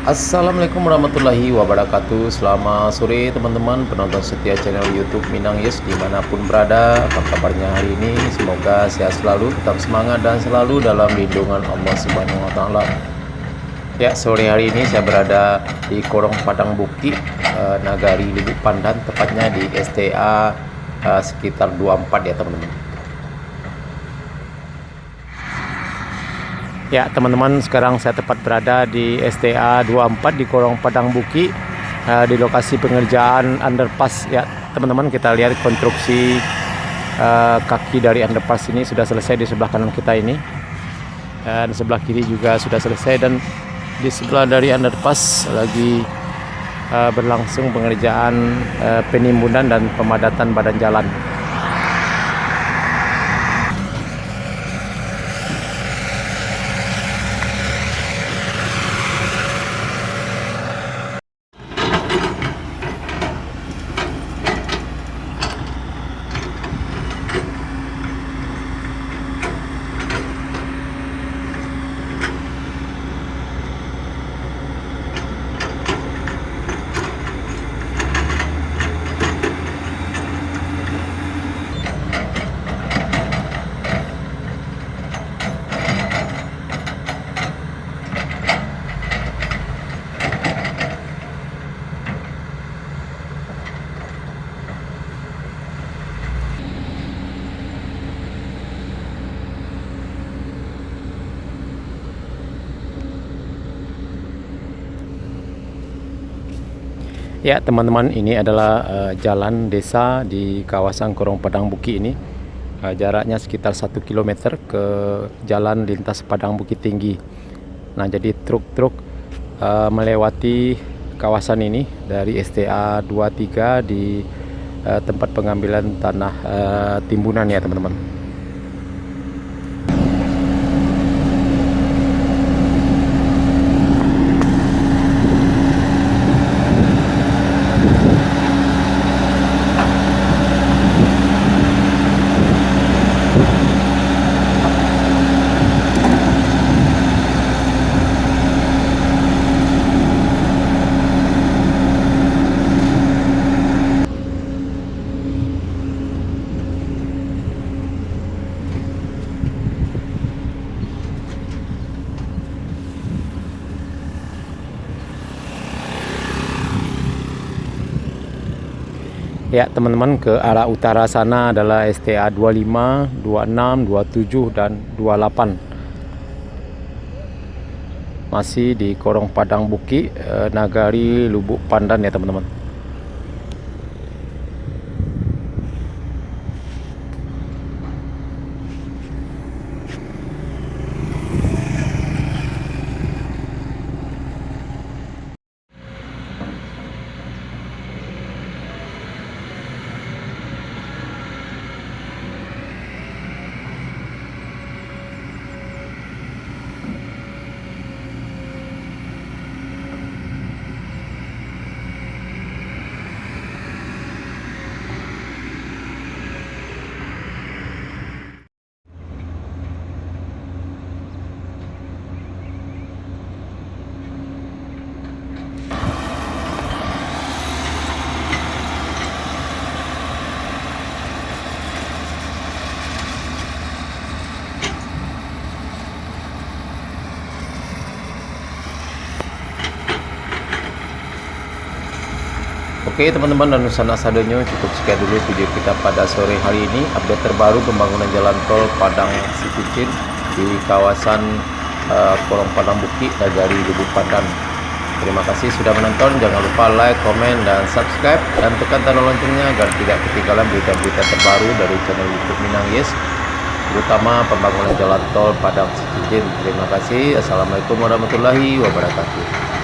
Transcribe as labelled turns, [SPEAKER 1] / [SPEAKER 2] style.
[SPEAKER 1] Assalamualaikum warahmatullahi wabarakatuh. Selamat sore teman-teman penonton setia channel YouTube Minang Yes dimanapun berada. Apa kabarnya hari ini? Semoga sehat selalu, tetap semangat dan selalu dalam lindungan Allah Subhanahu Wa Taala. Ya, sore hari ini saya berada di Korong Padang Buki, Nagari Lubuk Pandan, tepatnya di STA sekitar 24 ya teman-teman. Ya teman-teman, sekarang saya tepat berada di STA 24 di Korong Padang Buki, di lokasi pengerjaan underpass. Ya teman-teman, kita lihat konstruksi kaki dari underpass ini sudah selesai di sebelah kanan kita ini, dan sebelah kiri juga sudah selesai, dan di sebelah dari underpass lagi berlangsung pengerjaan penimbunan dan pemadatan badan jalan. Ya teman-teman, ini adalah jalan desa di kawasan Korong Padang Buki ini. Jaraknya sekitar 1 km ke jalan lintas Padang Bukit Tinggi. Nah, jadi truk-truk melewati kawasan ini dari STA 23 di tempat pengambilan tanah timbunan ya teman-teman. Ya teman-teman, ke arah utara sana adalah STA 25, 26, 27 dan 28. Masih di Korong Padang Buki, Nagari Lubuk Pandan ya teman-teman. Oke teman-teman, dan sana sadonyo cukup sekian dulu video kita pada sore hari ini. Update terbaru pembangunan jalan tol Padang Sikucin di kawasan Korong Padang Buki, Nagari Lubuk Pandan. Terima kasih sudah menonton. Jangan lupa like, komen, dan subscribe, dan tekan tanda loncengnya agar tidak ketinggalan berita-berita terbaru dari channel YouTube Minang Yes, terutama pembangunan jalan tol Padang Sikucin. Terima kasih. Assalamualaikum warahmatullahi wabarakatuh.